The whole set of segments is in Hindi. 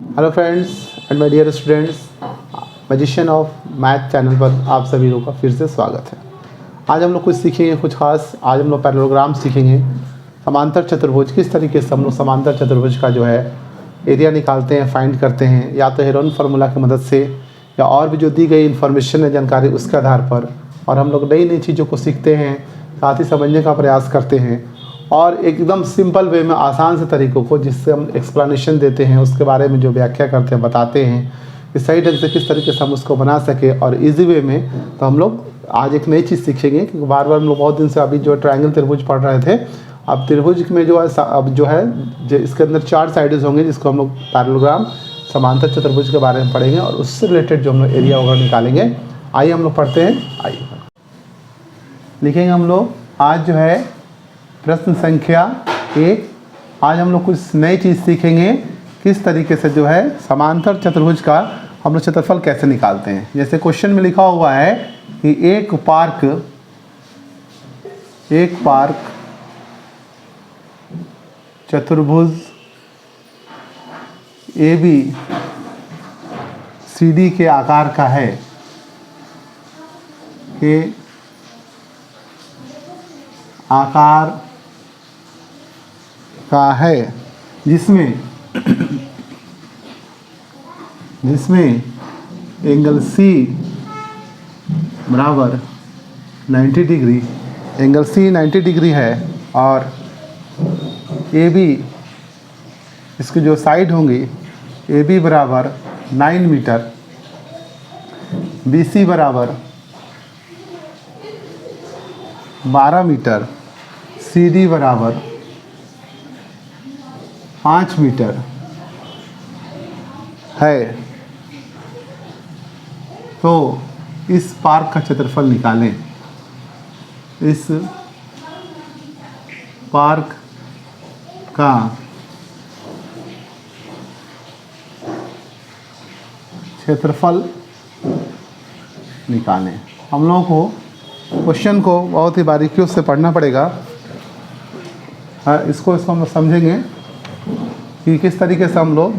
Hello friends and my dear students, magician of math channel पर आप सभी लोगों का फिर से स्वागत है। आज हम लोग कुछ सीखेंगे, कुछ खास। आज हम लोग पैरेललोग्राम सीखेंगे। समांतर चतुर्भुज, किस तरीके से हम लोग समांतर चतुर्भुज का जो है एरिया निकालते हैं, फाइंड करते हैं, या तो हेरोन फार्मूला की मदद से, या और भी जो दी गई इन्फॉर्मेशन है, जानकारी, उसके आधार पर। और हम लोग नई नई चीज़ों को सीखते हैं, साथ ही समझने का प्रयास करते हैं, और एकदम सिंपल वे में, आसान से तरीक़ों को, जिससे हम एक्सप्लेनेशन देते हैं, उसके बारे में जो व्याख्या करते हैं, बताते हैं कि सही ढंग से किस तरीके से हम उसको बना सकें और इजी वे में। तो हम लोग आज एक नई चीज़ सीखेंगे, क्योंकि बार बार हम लोग बहुत दिन से अभी जो ट्रायंगल त्रिभुज पढ़ रहे थे, अब त्रिभुज में जो है अब जो है इसके अंदर 4 साइड्स होंगे, जिसको हम लोग पैरेललोग्राम समांतर चतुर्भुज के बारे में पढ़ेंगे, और उससे रिलेटेड जो हम लोग एरिया वगैरह निकालेंगे। आइए हम लोग पढ़ते हैं। आइए लिखेंगे हम लोग आज जो है प्रश्न संख्या 1। आज हम लोग कुछ नई चीज़ सीखेंगे, किस तरीके से जो है समांतर चतुर्भुज का हम लोग क्षेत्रफल कैसे निकालते हैं। जैसे क्वेश्चन में लिखा हुआ है कि एक पार्क चतुर्भुज ABCD के आकार का है, जिसमें एंगल C बराबर 90 डिग्री, एंगल C 90 डिग्री है, और AB इसकी जो साइड होंगी, AB बराबर 9 मीटर, BC बराबर 12 मीटर, CD बराबर 5 मीटर है। तो इस पार्क का क्षेत्रफल निकालें। इस पार्क का क्षेत्रफल निकालें। हम लोगों को क्वेश्चन को बहुत ही बारीकियों से पढ़ना पड़ेगा। इसको हम लोग समझेंगे कि किस तरीके से हम लोग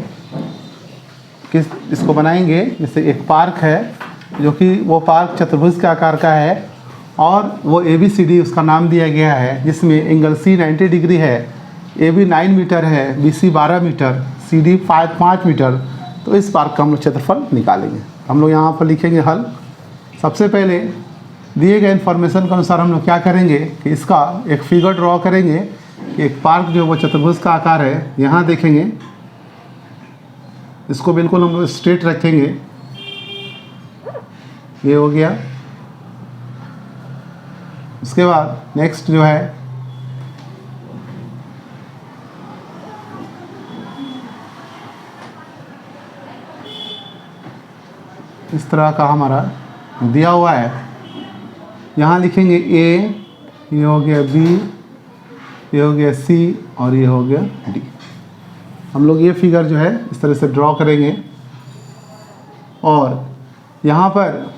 इसको बनाएंगे। जैसे एक पार्क है, जो कि वो पार्क चतुर्भुज के आकार का है, और वो ABCD उसका नाम दिया गया है, जिसमें एंगल C 90 डिग्री है, AB 9 मीटर है, BC 12 मीटर, CD 5 मीटर। तो इस पार्क का हम लोग क्षेत्रफल निकालेंगे। हम लोग यहाँ पर लिखेंगे हल। सबसे पहले दिए गए इन्फॉर्मेशन के अनुसार हम लोग क्या करेंगे कि इसका एक फिगर ड्रॉ करेंगे। एक पार्क जो वो चतुर्भुज का आकार है, यहाँ देखेंगे, इसको बिल्कुल हम लोग स्ट्रेट रखेंगे। ये हो गया। उसके बाद नेक्स्ट जो है इस तरह का हमारा दिया हुआ है। यहाँ लिखेंगे A, ये हो गया B, ये हो गया C, और ये हो गया D। हम लोग ये फिगर जो है इस तरह से ड्रॉ करेंगे, और यहाँ पर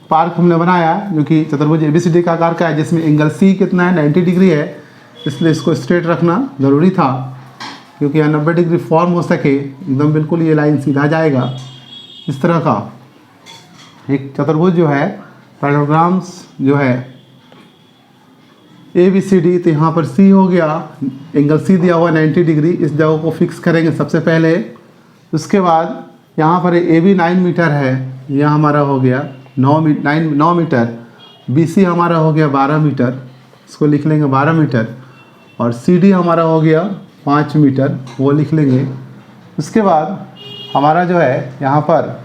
पार्क हमने बनाया जो कि चतुर्भुज ABCD का आकार का है, जिसमें एंगल C कितना है, 90 डिग्री है। इसलिए इसको स्ट्रेट रखना ज़रूरी था, क्योंकि यहाँ 90 डिग्री फॉर्म हो सके, एकदम बिल्कुल ये लाइन सीधा जाएगा। इस तरह का एक चतुर्भुज जो है, पैरेललोग्राम्स जो है ABCD, तो यहाँ पर C हो गया, एंगल C दिया हुआ 90 डिग्री। इस जगह को फिक्स करेंगे सबसे पहले। उसके बाद यहाँ पर AB 9 मीटर है, यह हमारा हो गया 9 मीटर। BC हमारा हो गया 12 मीटर, इसको लिख लेंगे 12 मीटर, और CD हमारा हो गया 5 मीटर, वो लिख लेंगे। उसके बाद हमारा जो है यहाँ पर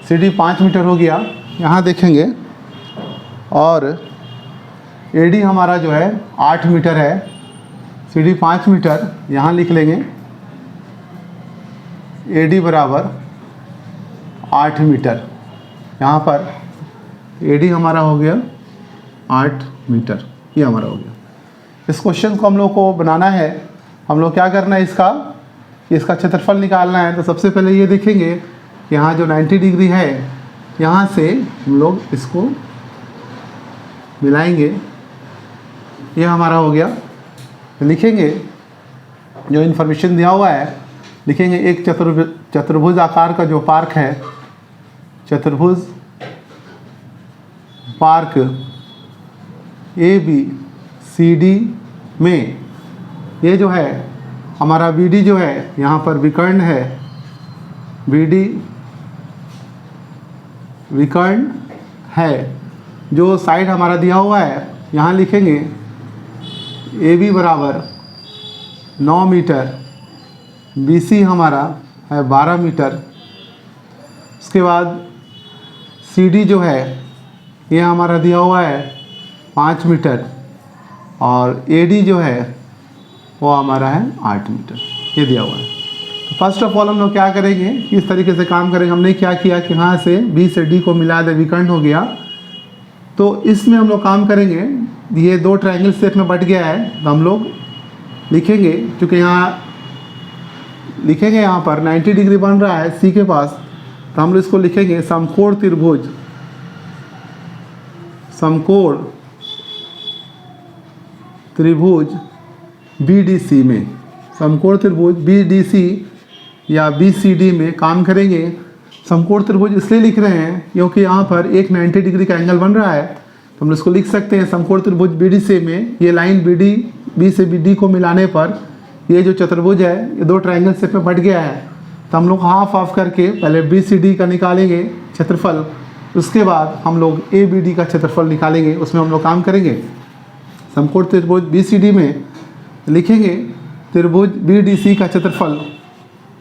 CD 5 मीटर हो गया, यहाँ देखेंगे, और AD हमारा जो है 8 मीटर है, CD 5 मीटर, यहाँ लिख लेंगे। AD बराबर 8 मीटर, यहाँ पर AD हमारा हो गया 8 मीटर, ये हमारा हो गया। इस क्वेश्चन को हम लोग को बनाना है। हम लोग क्या करना है, इसका क्षेत्रफल निकालना है। तो सबसे पहले ये देखेंगे, यहाँ जो 90 डिग्री है, यहाँ से हम लोग इसको मिलाएंगे। ये हमारा हो गया। लिखेंगे जो इन्फॉर्मेशन दिया हुआ है लिखेंगे एक चतुर्भुज आकार का जो पार्क है, चतुर्भुज पार्क ABCD में ये जो है हमारा BD जो है यहाँ पर विकर्ण है, BD विकर्ण है। जो साइड हमारा दिया हुआ है यहाँ लिखेंगे AB बराबर 9 मीटर, BC हमारा है 12 मीटर। उसके बाद CD जो है ये हमारा दिया हुआ है 5 मीटर और AD जो है वो हमारा है 8 मीटर, ये दिया हुआ है। तो फर्स्ट ऑफ ऑल हम लोग क्या करेंगे, किस तरीके से काम करेंगे। हमने क्या किया कि यहाँ से B से D को मिला दे, विकर्ण हो गया। तो इसमें हम लोग काम करेंगे, ये दो ट्रायंगल शेप में बट गया है तो हम लोग लिखेंगे, क्योंकि यहाँ लिखेंगे यहाँ पर 90 डिग्री बन रहा है C के पास, तो हम लोग इसको लिखेंगे समकोण त्रिभुज, समकोण त्रिभुज BDC में, समकोण त्रिभुज BDC या BCD में काम करेंगे। समकोण त्रिभुज इसलिए लिख रहे हैं क्योंकि यहाँ पर एक 90 डिग्री का एंगल बन रहा है, तो हम इसको लिख सकते हैं समकोण त्रिभुज BDC में ये लाइन B से BD को मिलाने पर ये जो चतुर्भुज है ये दो ट्रायंगल शेप में बट गया है। तो हम लोग हाफ ऑफ करके पहले BCD का निकालेंगे क्षेत्रफल, उसके बाद हम लोग ABD का क्षेत्रफल निकालेंगे, उसमें हम लोग काम करेंगे। समकोण त्रिभुज BCD में लिखेंगे त्रिभुज BDC का क्षेत्रफल,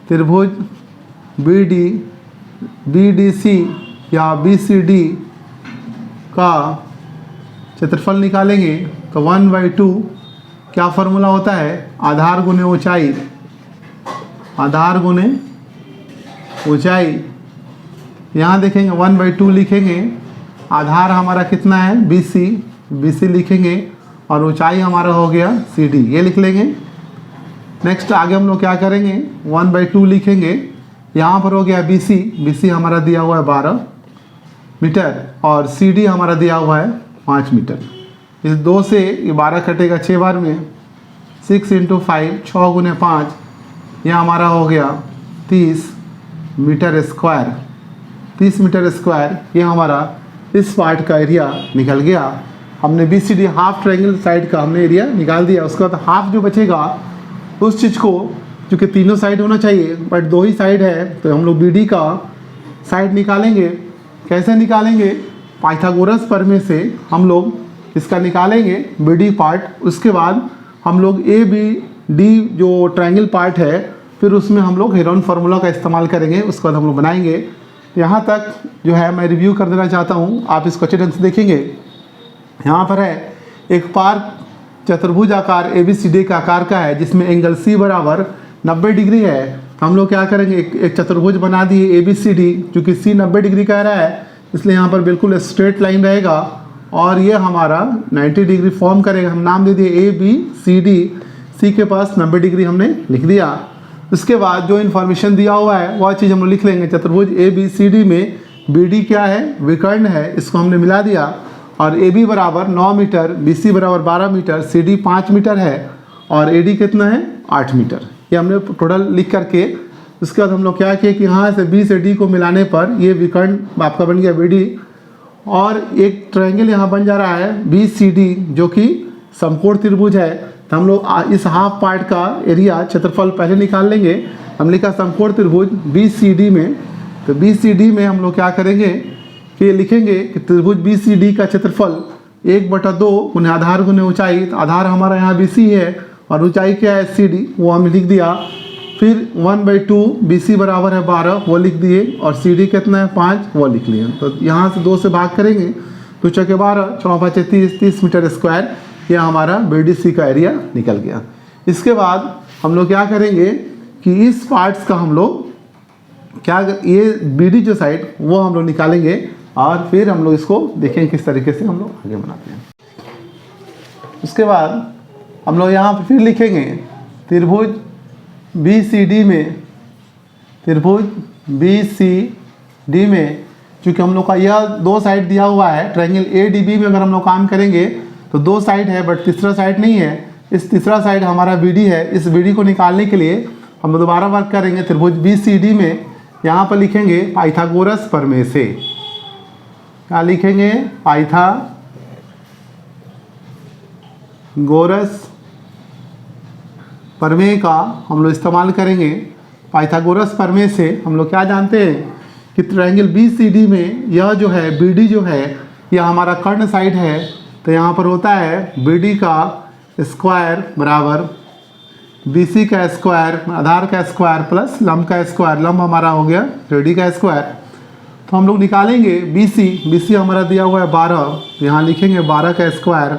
त्रिभुज BDC या BCD का क्षेत्रफल निकालेंगे तो 1/2 क्या फार्मूला होता है, आधार गुने ऊंचाई, आधार गुने ऊंचाई। यहाँ देखेंगे 1/2 लिखेंगे, आधार हमारा कितना है BC लिखेंगे और ऊंचाई हमारा हो गया CD, ये लिख लेंगे। नेक्स्ट आगे हम लोग क्या करेंगे, 1/2 लिखेंगे, यहाँ पर हो गया BC हमारा दिया हुआ है 12 मीटर और CD हमारा दिया हुआ है 5 मीटर। इस 2 से ये 12 कटेगा 6 बार में, 6 × 5 6 गुने 5, यह हमारा हो गया 30 मीटर स्क्वायर, 30 मीटर स्क्वायर। ये हमारा इस पार्ट का एरिया निकल गया। हमने BCD हाफ ट्रायंगल साइड का हमने एरिया निकाल दिया। उसके बाद हाफ जो बचेगा उस चीज़ को, क्योंकि तीनों साइड होना चाहिए बट 2 ही साइड है, तो हम लोग BD का साइड निकालेंगे। कैसे निकालेंगे, पाइथागोरस प्रमेय से हम लोग इसका निकालेंगे BD पार्ट। उसके बाद हम लोग ABD जो ट्रायंगल पार्ट है फिर उसमें हम लोग हेरोन फार्मूला का इस्तेमाल करेंगे, उसके बाद हम लोग बनाएंगे। यहाँ तक जो है मैं रिव्यू कर देना चाहता हूँ, आप इसको अच्छे ढंग से देखेंगे। यहाँ पर है एक पार्क चतुर्भुज आकार ABCD का आकार का है जिसमें एंगल C बराबर 90 डिग्री है। तो हम लोग क्या करेंगे, एक चतुर्भुज बना दिए ABCD, क्योंकि C 90 डिग्री का रहा है इसलिए यहाँ पर बिल्कुल स्ट्रेट लाइन रहेगा और ये हमारा 90 डिग्री फॉर्म करेगा। हम नाम दे दिए ABCD, C के पास 90 डिग्री हमने लिख दिया। उसके बाद जो इन्फॉर्मेशन दिया हुआ है वह चीज़ हम लोग लिख लेंगे। चतुर्भुज ABCD में BD क्या है, विकर्ण है, इसको हमने मिला दिया और AB बराबर 9 मीटर, BC बराबर 12 मीटर, CD 5 मीटर है और AD कितना है 8 मीटर। ये हमने टोटल लिख करके उसके बाद हम लोग क्या किए कि यहाँ से B से D को मिलाने पर ये विकर्ण आपका बन गया BD और एक ट्रायंगल यहाँ बन जा रहा है BCD जो कि समकोण त्रिभुज है। तो हम लोग इस हाफ पार्ट का एरिया क्षेत्रफल पहले निकाल लेंगे। हम लिखा समकोण त्रिभुज BCD में, तो BCD में हम लोग क्या करेंगे कि लिखेंगे कि त्रिभुज BCD का क्षेत्रफल 1/2 गुने आधार गुने ऊंचाई। तो आधार हमारा यहाँ BC है और ऊंचाई क्या है CD, वो हमने लिख दिया। फिर 1/2 BC बराबर है 12, वो लिख दिए और CD कितना है 5, वो लिख लिए। तो यहाँ से 2 से भाग करेंगे तो 4 के 12 4 5 30 मीटर स्क्वायर, यह हमारा BDC का एरिया निकल गया। इसके बाद हम लोग क्या करेंगे कि इस पार्ट्स का हम लोग क्या, ये BD जो साइड वो हम लोग निकालेंगे और फिर हम लोग इसको देखेंगे किस तरीके से हम लोग आगे बनाते हैं। उसके बाद हम लोग यहाँ पर फिर लिखेंगे त्रिभुज BCD में, त्रिभुज BCD में चूँकि हम लोग का यह 2 साइड दिया हुआ है ट्रायंगल ADB में, अगर हम लोग काम करेंगे तो 2 साइड है बट तीसरा साइड नहीं है। इस तीसरा साइड हमारा BD है। इस BD को निकालने के लिए हम लोग दोबारा वर्क करेंगे त्रिभुज BCD में। यहाँ पर लिखेंगे पाइथागोरस प्रमेय से। क्या लिखेंगे? पाइथागोरस प्रमेय का हम लोग इस्तेमाल करेंगे। पाइथागोरस प्रमेय से हम लोग क्या जानते हैं कि ट्रायंगल BCD में यह जो है BD जो है यह हमारा कर्ण साइड है। तो यहाँ पर होता है BD का स्क्वायर बराबर BC का स्क्वायर, आधार का स्क्वायर प्लस लंब का स्क्वायर। लंब हमारा हो गया AD का स्क्वायर। तो हम लोग निकालेंगे BC हमारा दिया हुआ है 12, तो यहाँ लिखेंगे 12 का स्क्वायर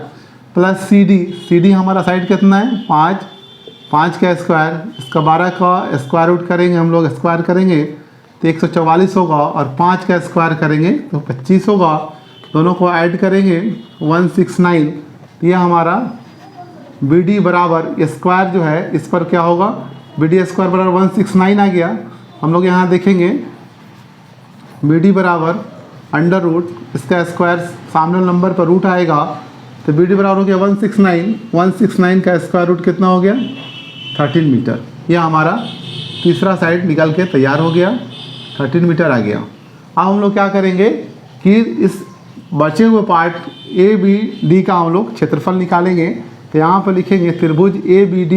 प्लस CD हमारा साइड कितना है 5 का स्क्वायर। इसका 12 का स्क्वायर रूट करेंगे हम लोग, स्क्वायर करेंगे तो 144 होगा और 5 का स्क्वायर करेंगे तो 25 होगा। दोनों को ऐड करेंगे 169। ये हमारा BD बराबर स्क्वायर जो है इस पर क्या होगा, BD स्क्वायर बराबर 169 आ गया। हम लोग यहाँ देखेंगे BD बराबर अंडर रूट, इसका स्क्वायर सामने नंबर पर रूट आएगा तो BD बराबर हो गया 169 का स्क्वायर रूट कितना हो गया 13 मीटर। यह हमारा तीसरा साइड निकल के तैयार हो गया, 13 मीटर आ गया। अब हम लोग क्या करेंगे कि इस बचे हुए पार्ट ABD का हम लोग क्षेत्रफल निकालेंगे। तो यहाँ पर लिखेंगे त्रिभुज ABD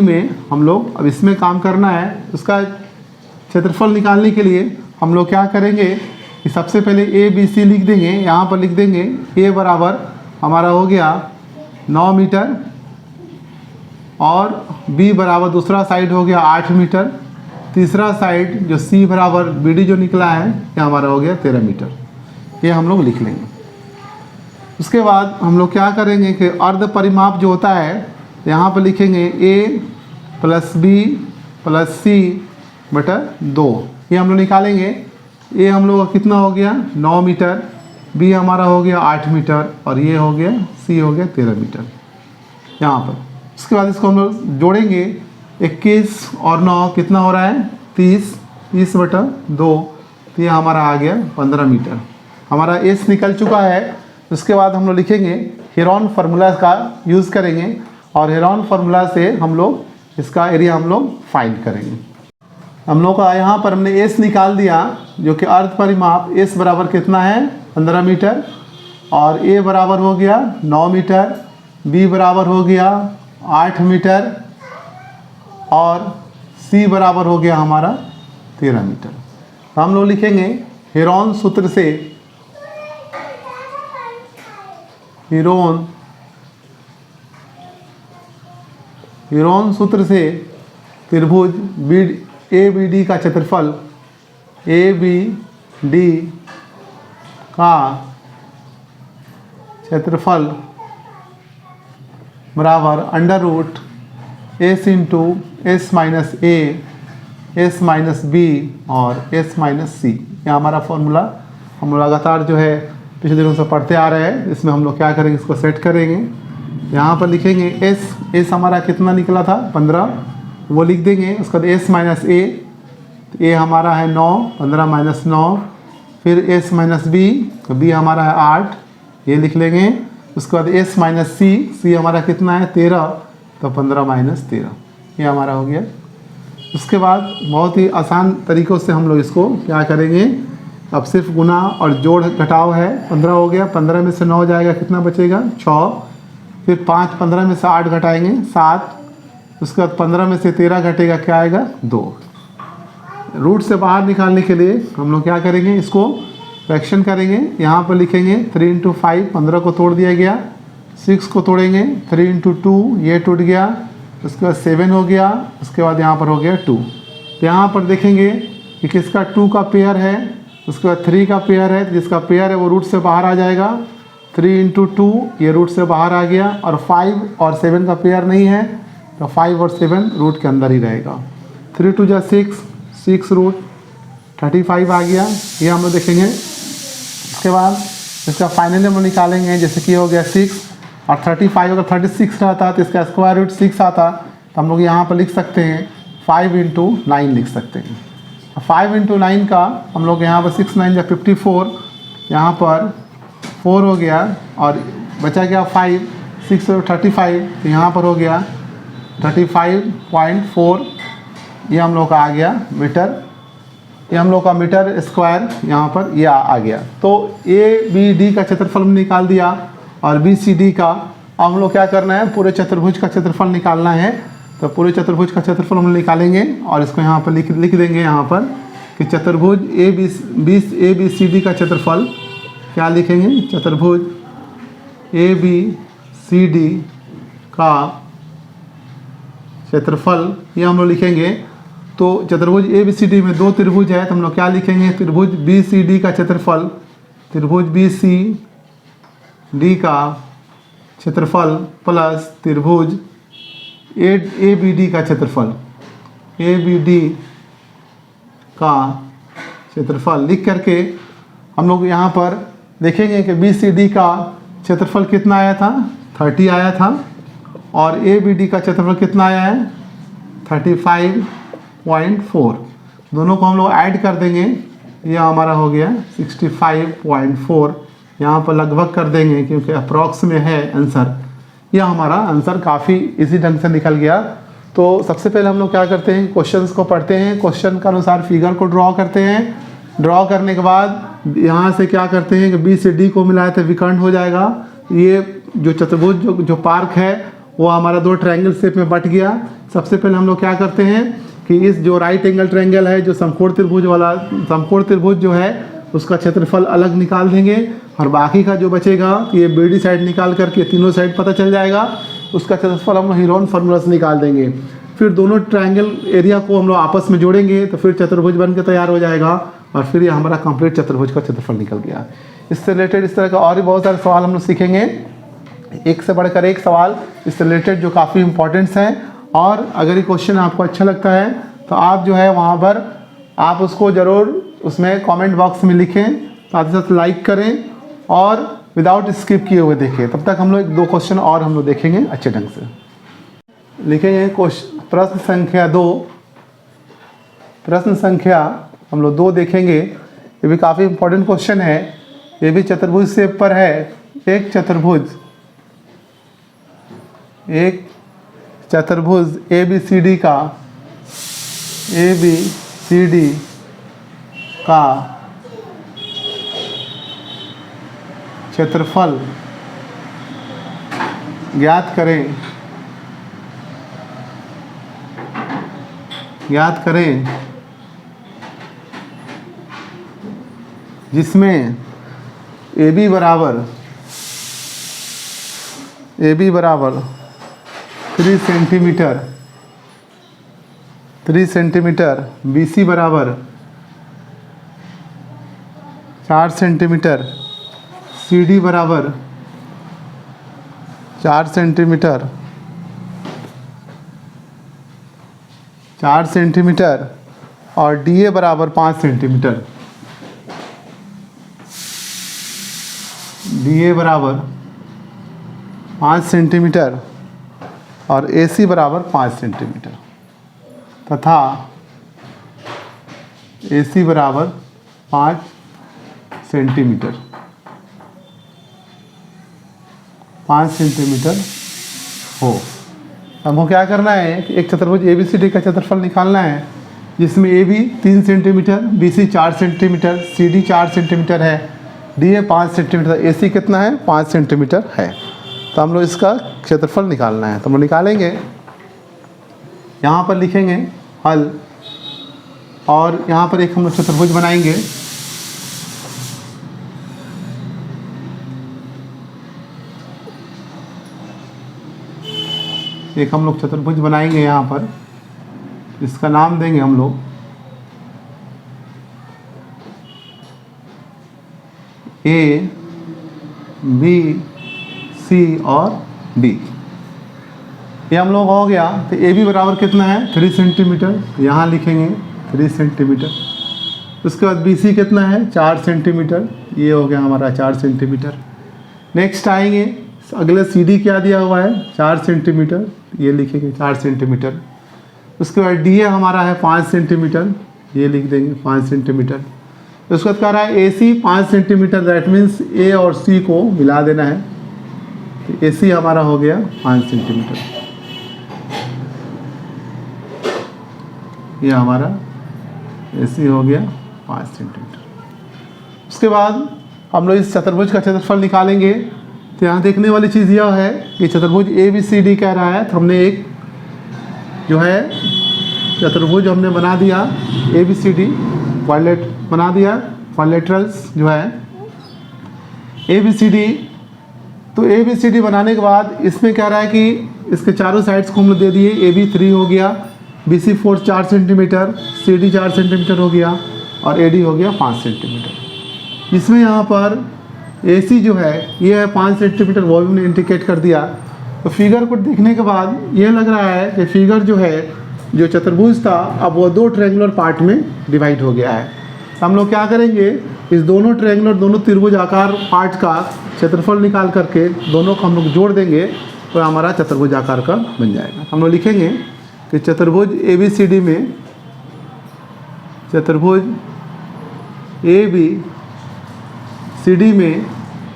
में हम लोग अब इसमें काम करना है। उसका क्षेत्रफल निकालने के लिए हम लोग क्या करेंगे कि सबसे पहले ABC लिख देंगे। यहाँ पर लिख देंगे A बराबर हमारा हो गया 9 मीटर और B बराबर दूसरा साइड हो गया 8 मीटर। तीसरा साइड जो C बराबर BD जो निकला है ये हमारा हो गया 13 मीटर। ये हम लोग लिख लेंगे। उसके बाद हम लोग क्या करेंगे कि अर्ध परिमाप जो होता है यहाँ पर लिखेंगे A plus B plus C बटा 2। ये हम लोग निकालेंगे। A हम लोग का कितना हो गया 9 मीटर, B हमारा हो गया 8 मीटर और ये हो गया C हो गया 13 मीटर यहाँ पर। उसके बाद इसको हम लोग जोड़ेंगे 21 और 9 कितना हो रहा है 30 बटा 2। तो ये हमारा आ गया 15 मीटर। हमारा S निकल चुका है। उसके बाद हम लोग लिखेंगे हेरॉन फार्मूला का यूज़ करेंगे और हेरॉन फार्मूला से हम लोग इसका एरिया हम लोग फाइंड करेंगे। हम लोग का यहाँ पर हमने S निकाल दिया जो कि अर्ध परिमाप S बराबर कितना है 15 मीटर और A बराबर हो गया 9 मीटर, B बराबर हो गया 8 मीटर और C बराबर हो गया हमारा 13 मीटर। तो हम लोग लिखेंगे हेरॉन सूत्र से हेरॉन सूत्र से त्रिभुज ABD का क्षेत्रफल ABD का क्षेत्रफल बराबर under root S into S minus A S minus B और S माइनस C। यह हमारा फॉर्मूला हम लगातार जो है पिछले दिनों से पढ़ते आ रहे हैं। इसमें हम लोग क्या करेंगे इसको सेट करेंगे। यहाँ पर लिखेंगे S हमारा कितना निकला था 15, वो लिख देंगे। उसके बाद S माइनस A, तो A हमारा है 9, 15 माइनस 9, फिर S माइनस B, तो B हमारा है 8, ये लिख लेंगे। उसके बाद S माइनस C हमारा कितना है 13, तो 15 माइनस 13 ये हमारा हो गया। उसके बाद बहुत ही आसान तरीक़ों से हम लोग इसको क्या करेंगे, अब सिर्फ गुना और जोड़ घटाव है। 15 हो गया, 15 में से 9 जाएगा कितना बचेगा 6, फिर 5 15 में से 8 घटाएंगे 7, उसके बाद 15 में से 13 घटेगा क्या आएगा 2। रूट से बाहर निकालने के लिए हम लोग क्या करेंगे इसको फ्रैक्शन करेंगे। यहाँ पर लिखेंगे 3 इंटू 5, 15 को तोड़ दिया गया, 6 को तोड़ेंगे 3 इंटू 2, ये टूट गया, उसके बाद 7 हो गया, उसके बाद यहाँ पर हो गया 2। तो यहाँ पर देखेंगे कि किसका 2 का पेयर है, उसके बाद 3 का पेयर है, जिसका पेयर है वो रूट से बाहर आ जाएगा। 3 इंटू 2 ये रूट से बाहर आ गया और 5 और 7 का पेयर नहीं है तो 5 और 7 रूट के अंदर ही रहेगा। 3 टू जा 6 रूट 35 आ गया, ये हम लोग देखेंगे। उसके बाद इसका फाइनली हम लोग निकालेंगे, जैसे कि हो गया 6 और 35 अगर 36 रहता तो इसका स्क्वायर रूट 6 आता, तो हम लोग यहाँ पर लिख सकते हैं 5 इंटू 9 लिख सकते हैं। 5 इंटू 9 का हम लोग यहाँ पर 6 9 या 54, यहाँ पर 4 हो गया और बचा गया 5, 635, तो यहाँ पर हो गया 35.4, ये हम लोग का आ गया मीटर, ये हम लोग का मीटर स्क्वायर यहाँ पर ये आ गया। तो ए बी डी का क्षेत्रफल हमने निकाल दिया और बी सी डी का। अब हम लोग क्या करना है, पूरे चतुर्भुज का क्षेत्रफल निकालना है। तो पूरे चतुर्भुज का क्षेत्रफल हम निकालेंगे और इसको यहाँ पर लिख देंगे यहाँ पर कि चतुर्भुज ए बी सी डी का क्षेत्रफल क्या लिखेंगे, चतुर्भुज ए बी सी डी का क्षेत्रफल ये हम लोग लिखेंगे। तो चतुर्भुज ए बी सी डी में 2 त्रिभुज है, तो हम लोग क्या लिखेंगे, त्रिभुज बी सी डी का क्षेत्रफल, त्रिभुज बी सी डी का क्षेत्रफल प्लस त्रिभुज ए बी डी का क्षेत्रफल, ए बी डी का क्षेत्रफल लिख करके हम लोग यहाँ पर देखेंगे कि बी सी डी का क्षेत्रफल कितना आया था, 30 आया था, और ए बी डी का क्षेत्रफल कितना आया है, 35.4। दोनों को हम लोग ऐड कर देंगे, ये हमारा हो गया 65.4। यहाँ पर लगभग कर देंगे क्योंकि अप्रॉक्स में है आंसर। यह हमारा आंसर काफ़ी इसी ढंग से निकल गया। तो सबसे पहले हम लोग क्या करते हैं, क्वेश्चंस को पढ़ते हैं, क्वेश्चन के अनुसार फिगर को ड्रॉ करते हैं। ड्रॉ करने के बाद यहाँ से क्या करते हैं कि बी से डी को मिलाए तो विकर्ण हो जाएगा। ये जो चतुर्भुज जो पार्क है वो हमारा 2 ट्रायंगल शेप में बट गया। सबसे पहले हम लोग क्या करते हैं कि इस जो राइट एंगल ट्रायंगल है, जो समकोण त्रिभुज वाला समकोण त्रिभुज जो है उसका क्षेत्रफल अलग निकाल देंगे, और बाकी का जो बचेगा ये बीडी साइड निकाल करके तीनों साइड पता चल जाएगा, उसका क्षेत्रफल हम लोग हीरोन फार्मूला से निकाल देंगे। फिर दोनों ट्रायंगल एरिया को हम लोग आपस में जोड़ेंगे तो फिर चतुर्भुज बन के तैयार हो जाएगा, और फिर ये हमारा कंप्लीट चतुर्भुज का क्षेत्रफल निकल गया। इससे रिलेटेड इस तरह का और भी बहुत सारे सवाल हम लोग सीखेंगे, एक से बढ़कर एक सवाल इससे रिलेटेड जो काफ़ी इंपॉर्टेंट्स हैं। और अगर ये क्वेश्चन आपको अच्छा लगता है तो आप जो है वहाँ पर आप उसको ज़रूर उसमें कमेंट बॉक्स में लिखें, साथ ही साथ लाइक करें और विदाउट स्किप किए हुए देखें। तब तक हम लोग 1-2 क्वेश्चन और हम लोग देखेंगे अच्छे ढंग से। लिखेंगे प्रश्न संख्या 2। प्रश्न संख्या हम लोग 2 देखेंगे, ये भी काफ़ी इंपॉर्टेंट क्वेश्चन है। ये भी चतुर्भुज शेप पर है। एक चतुर्भुज ए बी सी डी का क्षेत्रफल ज्ञात करें जिसमें ए बी बराबर 3 सेंटीमीटर, बी सी बराबर 4 सेंटीमीटर, सी डी बराबर 4 सेंटीमीटर और डी ए बराबर 5 सेंटीमीटर। डी ए बराबर 5 सेंटीमीटर और ए सी बराबर 5 सेंटीमीटर तथा ए सी बराबर 5 सेंटीमीटर हो। हमको क्या करना है कि एक चतुर्भुज ए बी सी डी का क्षेत्रफल निकालना है, जिसमें A B 3 centimetre, B C 4 centimetre, C D 4 centimetre है, D A 5 centimetre, A C कितना है 5 सेंटीमीटर है। तो हम लोग इसका क्षेत्रफल निकालना है, तो हम लोग निकालेंगे। यहाँ पर लिखेंगे हल, और यहाँ पर एक हम लोग चतुर्भुज बनाएंगे। एक हम लोग चतुर्भुज बनाएंगे यहाँ पर, इसका नाम देंगे हम लोग ए बी सी और डी। ये हम लोग हो गया। तो ए बी बराबर कितना है 3 सेंटीमीटर, यहाँ लिखेंगे 3 सेंटीमीटर। उसके बाद बी सी कितना है 4 सेंटीमीटर, ये हो गया हमारा 4 सेंटीमीटर। नेक्स्ट आएंगे अगले सी डी क्या दिया हुआ है 4 सेंटीमीटर, ये लिखेंगे 4 सेंटीमीटर। उसके बाद डी ए हमारा है 5 सेंटीमीटर, ये लिख देंगे 5 सेंटीमीटर। उसके बाद कह रहा है ए सी 5 सेंटीमीटर, दैट मीन्स ए और सी को मिला देना है। AC हमारा हो गया 5 सेंटीमीटर, ये हमारा AC हो गया 5 सेंटीमीटर। उसके बाद हम लोग इस चतुर्भुज का क्षेत्रफल निकालेंगे। तो यहाँ देखने वाली चीज़ यह है कि चतुर्भुज ABCD कह रहा है, तो हमने एक जो है चतुर्भुज हमने बना दिया ABCD, क्वाड्रिलेट बना दिया, क्वाड्रिलेटरल्स जो है ABCD। तो ABCD बनाने के बाद इसमें कह रहा है कि इसके चारों साइड्स को हम लोग दे दिए। AB 3 हो गया, BC 4 सेंटीमीटर, CD 4 सेंटीमीटर हो गया और AD हो गया 5 सेंटीमीटर। इसमें यहाँ पर AC जो है ये है 5 सेंटीमीटर, वो भी हमने इंडिकेट कर दिया। तो फिगर को देखने के बाद ये लग रहा है कि फिगर जो है, जो चतुर्भुज था अब वो 2 ट्रायंगुलर पार्ट में डिवाइड हो गया है। तो हम लोग क्या करेंगे, इस दोनों ट्रायंगुलर, दोनों त्रिभुज आकार पार्ट का क्षेत्रफल निकाल करके दोनों को हम लोग जोड़ देंगे तो हमारा चतुर्भुज आकार का बन जाएगा। हम लोग लिखेंगे कि चतुर्भुज ABCD में, चतुर्भुज ABCD में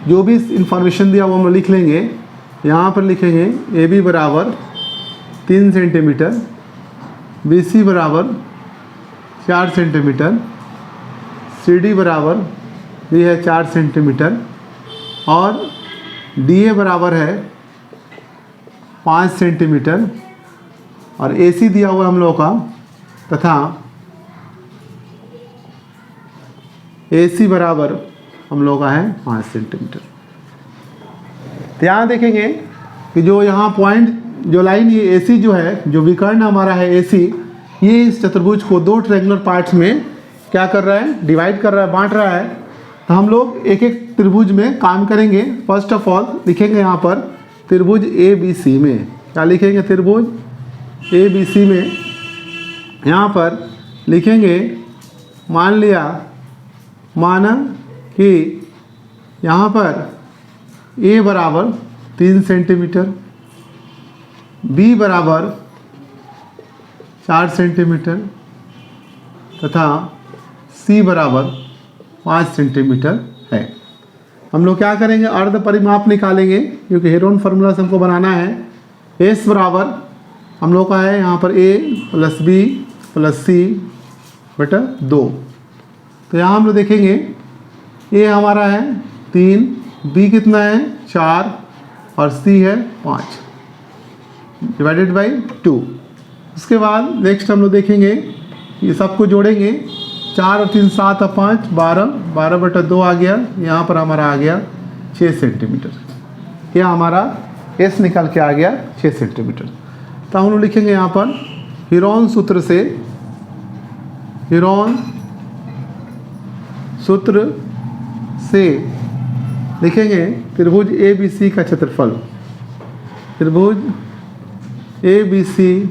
जो भी इंफॉर्मेशन दिया वो हम लोग लिख लेंगे। यहाँ पर लिखेंगे AB बराबर 3 सेंटीमीटर, BC बराबर 4 सेंटीमीटर, CD बराबर ये है 4 सेंटीमीटर और DA बराबर है 5 सेंटीमीटर और AC दिया हुआ हम लोग का, तथा AC बराबर हम लोग का है 5 सेंटीमीटर। तो यहाँ देखेंगे कि जो यहाँ पॉइंट, जो लाइन ये AC जो है, जो विकर्ण हमारा है AC, ये इस चतुर्भुज को 2 ट्रायंगुलर पार्ट्स में क्या कर रहा है, डिवाइड कर रहा है, बांट रहा है। तो हम लोग एक एक त्रिभुज में काम करेंगे। फर्स्ट ऑफ ऑल लिखेंगे यहाँ पर त्रिभुज ABC में, क्या लिखेंगे, त्रिभुज ABC में यहाँ पर लिखेंगे, माना कि यहाँ पर A बराबर 3 सेंटीमीटर, B बराबर 4 सेंटीमीटर तथा C बराबर 5 सेंटीमीटर है। हम लोग क्या करेंगे, अर्ध परिमाप निकालेंगे, क्योंकि हेरोन फार्मूला से हमको बनाना है। S बराबर हम लोग का है यहाँ पर A plus B plus C बटा 2। तो यहाँ हम लोग देखेंगे A हमारा है 3, B कितना है 4 और C है 5 डिवाइडेड बाई 2। उसके बाद नेक्स्ट हम लोग देखेंगे, ये सबको जोड़ेंगे, 4 और 3 7 और 5 12, 12 बटा 2 आ गया, यहाँ पर हमारा आ गया 6 सेंटीमीटर। यह हमारा S निकल के आ गया 6 सेंटीमीटर। तो हम लोग लिखेंगे यहाँ पर हेरोन सूत्र से लिखेंगे त्रिभुज ABC का क्षेत्रफल, त्रिभुज ABC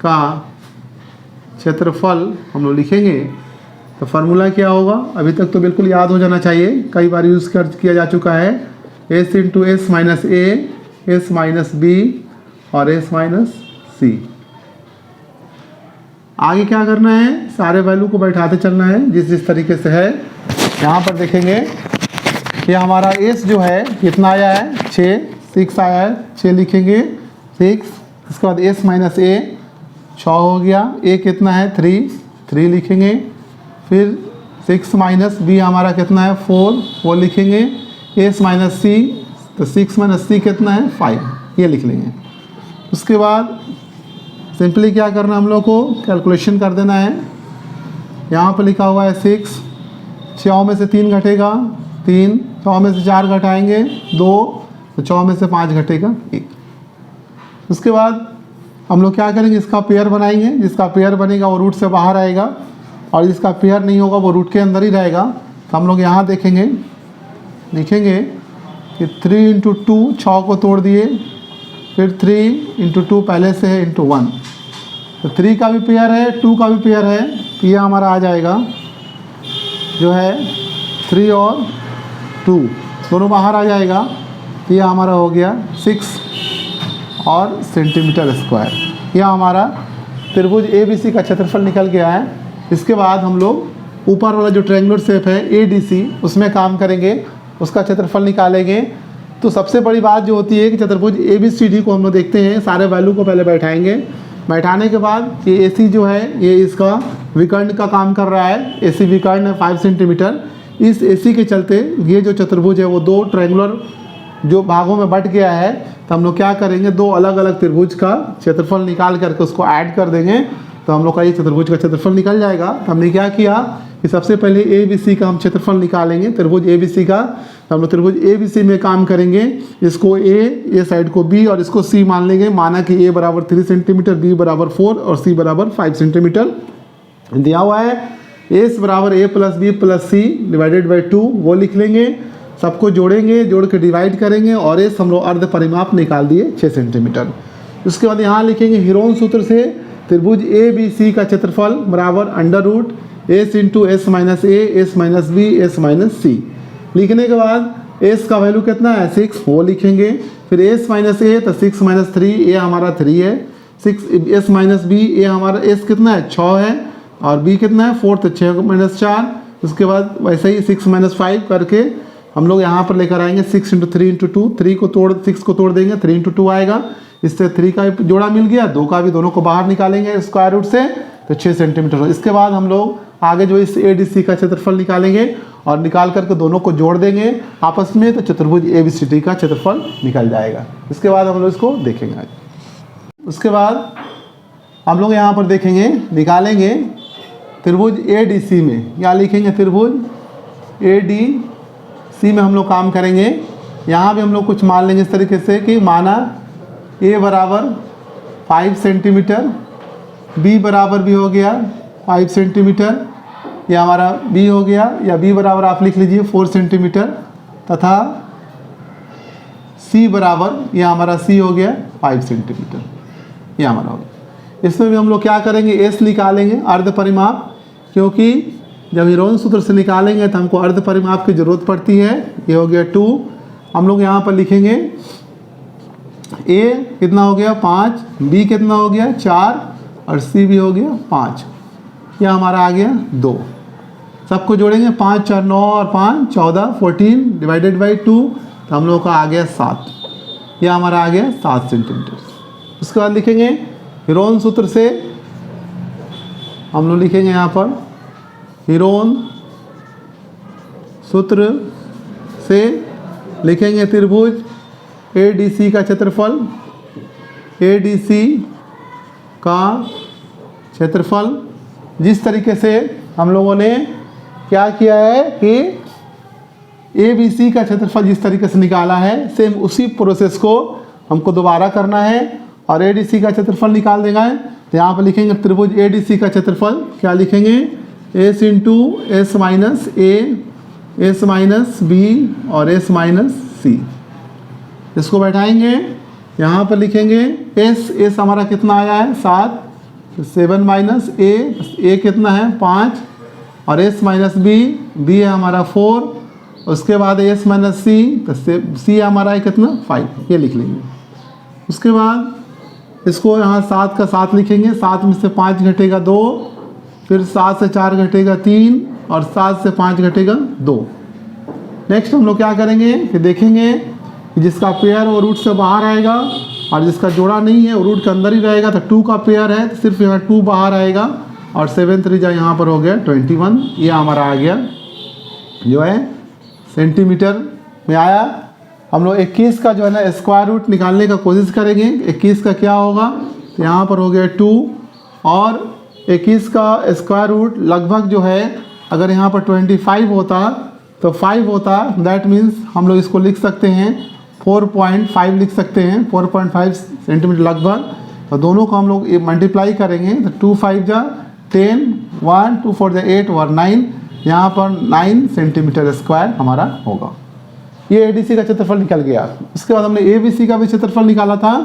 का क्षेत्रफल हम लोग लिखेंगे। तो फार्मूला क्या होगा, अभी तक तो बिल्कुल याद हो जाना चाहिए, कई बार यूज़ किया जा चुका है। S into S minus A, S minus B और S माइनस C। आगे क्या करना है, सारे वैल्यू को बैठाते चलना है जिस तरीके से है। यहाँ पर देखेंगे कि हमारा S जो है कितना आया है, 6 आया है, 6 लिखेंगे 6। इसके बाद S माइनस A 6 हो गया, A कितना है 3 लिखेंगे। फिर 6 माइनस B हमारा कितना है 4 लिखेंगे। S माइनस C, तो 6 माइनस C कितना है 5, ये लिख लेंगे। उसके बाद सिंपली क्या करना, हम लोग को कैलकुलेशन कर देना है। यहाँ पर लिखा हुआ है 6, 6 में से 3 घटेगा 3, 6 में से 4 घटाएंगे 2, तो 6 में से 5 घटेगा 1। उसके बाद हम लोग क्या करेंगे, इसका पेयर बनाएंगे, जिसका पेयर बनेगा वो रूट से बाहर आएगा और जिसका पेयर नहीं होगा वो रूट के अंदर ही रहेगा। तो हम लोग यहाँ देखेंगे, लिखेंगे कि 3 इंटू 2, 6 को तोड़ दिए, फिर 3 इंटू 2 पहले से है इंटू 1, तो 3 का भी पेयर है 2 का भी पेयर है, तो यह हमारा आ जाएगा जो है 3 और 2 दोनों बाहर आ जाएगा। तो यह हमारा हो गया 6 और सेंटीमीटर स्क्वायर। यह हमारा त्रिभुज ABC का क्षेत्रफल निकल गया है। इसके बाद हम लोग ऊपर वाला जो ट्रायंगुलर शेप है ADC, उसमें काम करेंगे, उसका क्षेत्रफल निकालेंगे। तो सबसे बड़ी बात जो होती है कि चतुर्भुज ABCD को हम लोग देखते हैं, सारे वैल्यू को पहले बैठाएंगे। बैठाने के बाद ये AC जो है ये इसका विकर्ण का काम कर रहा है, AC विकर्ण है 5 सेंटीमीटर। इस AC के चलते ये जो चतुर्भुज है वो दो ट्रायंगुलर जो भागों में बट गया है, तो हम लोग क्या करेंगे, दो अलग अलग त्रिभुज का क्षेत्रफल निकाल करके उसको ऐड कर देंगे, तो हम लोग का ये चतुर्भुज का क्षेत्रफल निकल जाएगा। तो हमने क्या किया कि सबसे पहले ABC का हम क्षेत्रफल निकालेंगे, त्रिभुज ABC का। तो हम लोग त्रिभुज ABC में काम करेंगे, इसको ये साइड को B और इसको C मान लेंगे। माना कि A बराबर 3 सेंटीमीटर, B बराबर 4 और C बराबर 5 सेंटीमीटर दिया हुआ है। S बराबर A plus B plus C divided by 2 वो लिख लेंगे, सबको जोड़ेंगे, जोड़ के डिवाइड करेंगे और S हम लोग अर्ध परिमाप निकाल दिए 6 सेंटीमीटर। उसके बाद यहाँ लिखेंगे हीरोन सूत्र से त्रिभुज ABC का क्षेत्रफल बराबर under root S into S minus A, S minus B, S minus C। लिखने के बाद S का वैल्यू कितना है 6 वो लिखेंगे, फिर S माइनस A तो 6 माइनस 3 A हमारा 3 है, 6 S माइनस B A हमारा S कितना है 6 है और B कितना है 4 तो 6 माइनस 4। उसके बाद वैसे ही 6 माइनस 5 करके हम लोग यहाँ पर लेकर आएंगे 6 इंटू 3 इंटू 2, 3 को तोड़ 6 को तोड़ देंगे 3 इंटू 2 आएगा, इससे 3 का जोड़ा मिल गया, 2 का भी, दोनों को बाहर निकालेंगे स्क्वायर रूट से तो 6 सेंटीमीटर। इसके बाद हम लोग आगे जो इस ADC का क्षेत्रफल निकालेंगे और निकाल करके दोनों को जोड़ देंगे आपस में, तो चतुर्भुज ABCD का क्षेत्रफल निकल जाएगा। इसके बाद हम लोग इसको देखेंगे आज। उसके बाद हम लोग यहाँ पर देखेंगे, निकालेंगे त्रिभुज ADC में, क्या लिखेंगे त्रिभुज ADC में हम लोग काम करेंगे। यहाँ भी हम लोग कुछ मान लेंगे इस तरीके से कि माना A बराबर 5 सेंटीमीटर, B बराबर भी हो गया 5 सेंटीमीटर, ये हमारा B हो गया, या B बराबर आप लिख लीजिए 4 सेंटीमीटर, तथा C बराबर ये हमारा C हो गया 5 सेंटीमीटर, ये हमारा हो गया। इसमें भी हम लोग क्या करेंगे, S निकालेंगे अर्ध परिमाप, क्योंकि जब हीरोन सूत्र से निकालेंगे तो हमको अर्ध परिमाप की जरूरत पड़ती है। ये हो गया 2, हम लोग यहाँ पर लिखेंगे A कितना हो गया 5, B कितना हो गया 4 और C भी हो गया 5, यह हमारा आ गया 2। सबको जोड़ेंगे 5 4 9 और 5 14 14 डिवाइडेड बाई 2, तो हम लोग का आ गया 7, यह हमारा आ गया 7 सेंटीमीटर। उसके बाद लिखेंगे हीरोन सूत्र से, हम लोग लिखेंगे यहाँ पर हीरोन सूत्र से लिखेंगे त्रिभुज ADC का क्षेत्रफल, ADC का क्षेत्रफल जिस तरीके से हम लोगों ने क्या किया है कि ABC का क्षेत्रफल जिस तरीके से निकाला है, सेम उसी प्रोसेस को हमको दोबारा करना है और ADC का क्षेत्रफल निकाल देगा। तो यहाँ पर लिखेंगे त्रिभुज ADC का क्षेत्रफल, क्या लिखेंगे S into S minus A, S minus B और S माइनस C। इसको बैठाएंगे, यहाँ पर लिखेंगे S हमारा कितना आया है 7, 7 माइनस A कितना है 5 और S माइनस B है हमारा 4, उसके बाद S माइनस C तो C हमारा है कितना 5, ये लिख लेंगे। उसके बाद इसको यहाँ 7 का 7 लिखेंगे, 7 में से 5 घटेगा 2, फिर 7 से 4 घटेगा 3 और 7 से 5 घटेगा 2। नेक्स्ट हम लोग क्या करेंगे कि देखेंगे कि जिसका पेयर वो रूट से बाहर आएगा और जिसका जोड़ा नहीं है वो रूट के अंदर ही रहेगा। तो 2 का पेयर है तो सिर्फ यहाँ 2 बाहर आएगा और 7 3 यहाँ पर हो गया 21, ये हमारा आ गया जो है सेंटीमीटर में आया। हम लोग 21 का जो है ना स्क्वायर रूट निकालने का कोशिश करेंगे। 21 का क्या होगा, तो यहाँ पर हो गया 2 और 21 का स्क्वायर रूट लगभग जो है अगर यहाँ पर 25 होता तो 5 होता, दैट मीन्स हम लोग इसको लिख सकते हैं 4.5 लिख सकते हैं, 4.5 सेंटीमीटर लगभग। और दोनों को हम लोग मल्टीप्लाई करेंगे तो 2 5 जा 10, 1 2 4 जा 8 और 9, यहाँ पर 9 सेंटीमीटर स्क्वायर हमारा होगा। ये ADC का क्षेत्रफल निकल गया। उसके बाद हमने ABC का भी क्षेत्रफल निकाला था,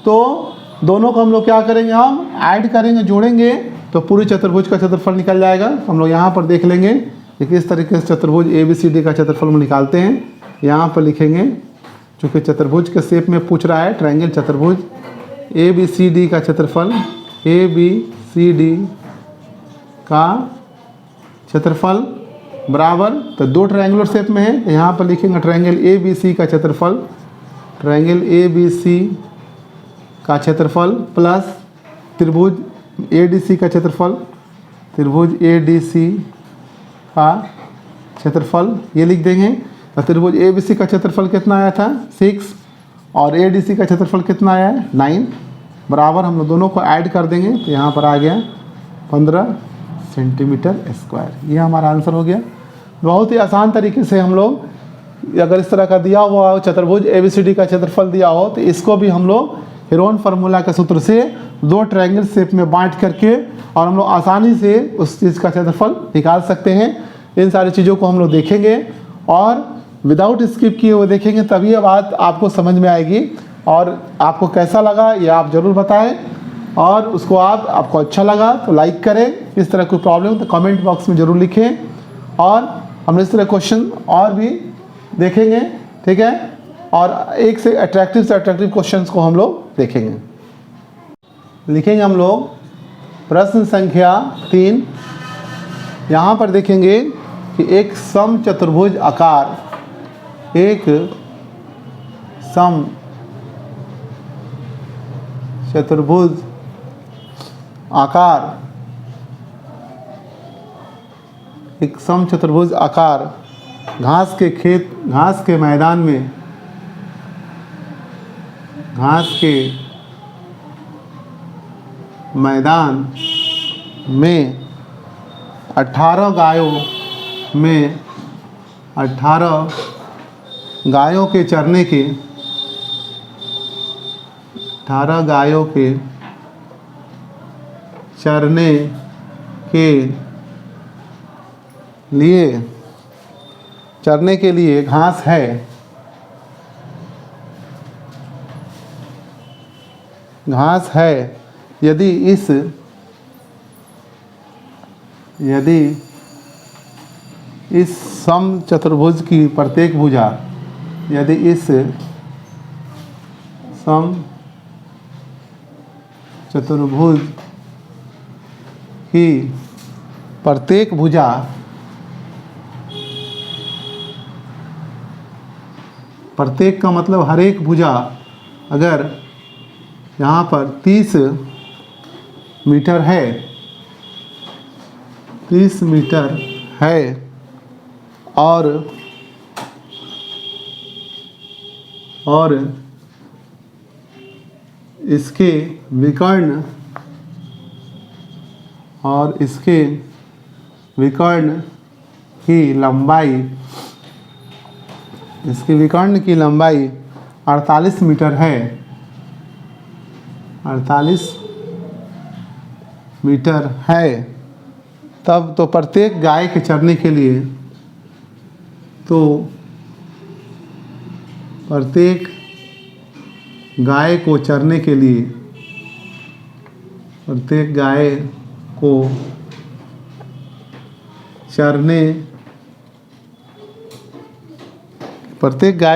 तो दोनों को हम लोग क्या करेंगे, हम ऐड करेंगे, जोड़ेंगे तो पूरी चतुर्भुज का क्षेत्रफल निकल जाएगा। हम लोग यहाँ पर देख लेंगे कि किस तरीके से चतुर्भुज ABCD का क्षेत्रफल हम निकालते हैं। यहाँ पर लिखेंगे, चूँकि चतुर्भुज के शेप में पूछ रहा है, ट्रायंगल चतुर्भुज ABCD का क्षेत्रफल, ABCD का क्षेत्रफल बराबर, तो दो ट्रायंगुलर शेप में है, यहाँ पर लिखेंगे ट्रायंगल ए बी सी का क्षेत्रफल, ट्रायंगल ए बी सी का क्षेत्रफल प्लस त्रिभुज ए डी सी का क्षेत्रफल, त्रिभुज ए डी सी का क्षेत्रफल ये लिख देंगे। तो त्रिभुज ए बी सी का क्षेत्रफल कितना आया था 6 और ए डी सी का क्षेत्रफल कितना आया है 9, बराबर हम लोग दोनों को ऐड कर देंगे तो यहाँ पर आ गया 15 सेंटीमीटर स्क्वायर। ये हमारा आंसर हो गया। बहुत ही आसान तरीके से हम लोग अगर इस तरह का दिया हुआ हो चतुर्भुज ए बी सी डी का क्षेत्रफल दिया हो तो इसको भी हम लोग हेरोन फार्मूला के सूत्र से दो ट्रायंगल शेप में बांट करके और हम लोग आसानी से उस चीज़ का क्षेत्रफल निकाल सकते हैं। इन सारी चीज़ों को हम लोग देखेंगे और विदाउट स्किप किए हुए देखेंगे, तभी ये बात आपको समझ में आएगी। और आपको कैसा लगा ये आप ज़रूर बताएं और उसको आपको अच्छा लगा तो लाइक करें। इस तरह कोई प्रॉब्लम तो कमेंट बॉक्स में ज़रूर लिखें और हम इस तरह क्वेश्चन और भी देखेंगे, ठीक है। और एक से अट्रैक्टिव क्वेश्चंस को हम लोग देखेंगे। लिखेंगे हम लोग प्रश्न संख्या 3। यहाँ पर देखेंगे कि एक सम चतुर्भुज आकार, एक सम चतुर्भुज आकार, एक सम चतुर्भुज आकार घास के मैदान में, घास के मैदान में 18 गायों में 18 गायों के चरने के 18 गायों के चरने के लिए घास है। घास है यदि इस सम चतुर्भुज की प्रत्येक भुजा, यदि इस सम चतुर्भुज की प्रत्येक भुजा प्रत्येक का मतलब हर एक भुजा अगर यहाँ पर 30 मीटर है, 30 मीटर है और इसके विकर्ण की लंबाई, इसके विकर्ण की लंबाई 48 मीटर है, 48 मीटर है, तब तो प्रत्येक गाय के चरने के लिए, तो प्रत्येक गाय को चरने के लिए, प्रत्येक गाय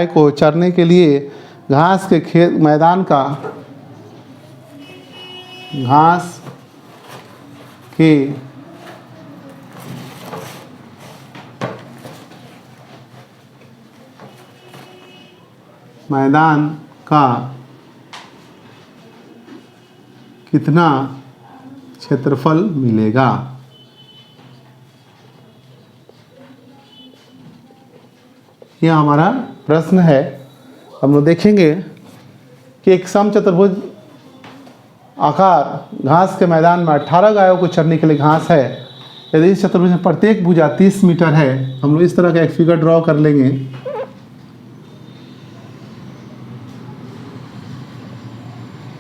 को चरने के लिए घास के खेत मैदान का, घास के मैदान का कितना क्षेत्रफल मिलेगा। यह हमारा प्रश्न है। हम लोग देखेंगे कि एक सम चतुर्भुज आकार घास के मैदान में 18 गायों को चरने के लिए घास है। यदि इस चतुर्भुज में प्रत्येक भुजा 30 मीटर है, हम लोग इस तरह का एक फिगर ड्रॉ कर लेंगे।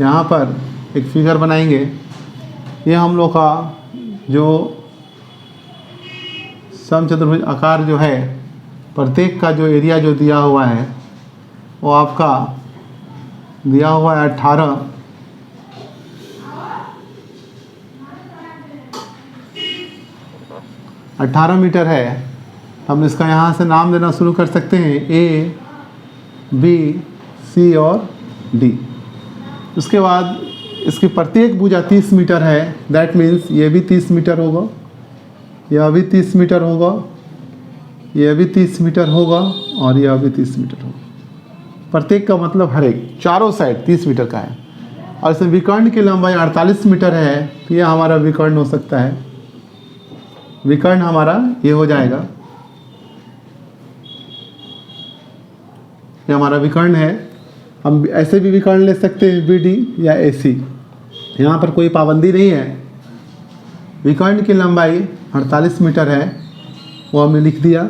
यहाँ पर एक फिगर बनाएंगे। ये हम लोग का जो समचतुर्भुज आकार जो है, प्रत्येक का जो एरिया जो दिया हुआ है वो आपका दिया हुआ है 18 मीटर है। हम इसका यहाँ से नाम देना शुरू कर सकते हैं, ए, बी, सी और डी। उसके बाद इसकी प्रत्येक भुजा 30 मीटर है, दैट मीन्स ये भी 30 मीटर होगा, यह भी 30 मीटर होगा, ये भी 30 मीटर होगा और यह भी 30 मीटर होगा। प्रत्येक का मतलब हर एक चारों साइड 30 मीटर का है। और इसमें विकर्ण की लंबाई 48 मीटर है, तो यह हमारा विकर्ण हो सकता है। विकर्ण हमारा ये हो जाएगा, ये हमारा विकर्ण है। हम ऐसे भी विकर्ण ले सकते हैं BD या AC, यहाँ पर कोई पाबंदी नहीं है। विकर्ण की लंबाई 48 मीटर है, वो हमने लिख दिया।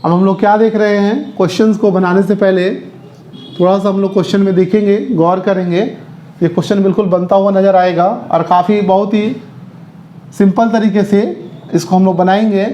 अब हम लोग क्या देख रहे हैं, क्वेश्चंस को बनाने से पहले थोड़ा सा हम लोग क्वेश्चन में देखेंगे, गौर करेंगे। ये क्वेश्चन बिल्कुल बनता हुआ नज़र आएगा और काफ़ी बहुत ही सिंपल तरीके से इसको हम लोग बनाएंगे,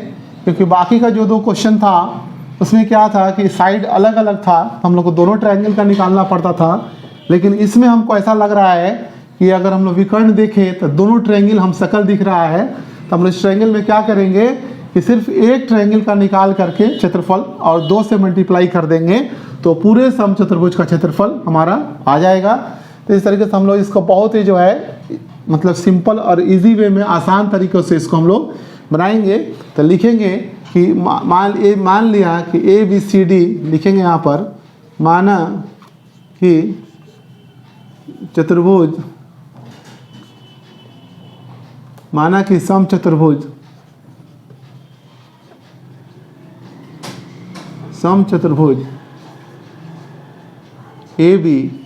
क्योंकि बाकी का जो 2 क्वेश्चन था उसमें क्या था कि साइड अलग अलग था, हम लोग को दोनों ट्रायंगल का निकालना पड़ता था। लेकिन इसमें हमको ऐसा लग रहा है कि अगर हम लोग विकर्ण देखें तो दोनों ट्रायंगल हम शकल दिख रहा है, तो हम लोग इस ट्रायंगल में क्या करेंगे कि सिर्फ एक ट्रायंगल का निकाल करके क्षेत्रफल और 2 से मल्टीप्लाई कर देंगे, तो पूरे समचतुर्भुज का क्षेत्रफल हमारा आ जाएगा। तो इस तरीके से हम लोग इसको बहुत ही जो है मतलब सिंपल और इजी वे में आसान तरीक़ों से इसको हम लोग बनाएंगे। तो लिखेंगे कि मान लिया कि ABCD लिखेंगे यहाँ पर, माना कि चतुर्भुज, माना कि समचतुर्भुज ABCD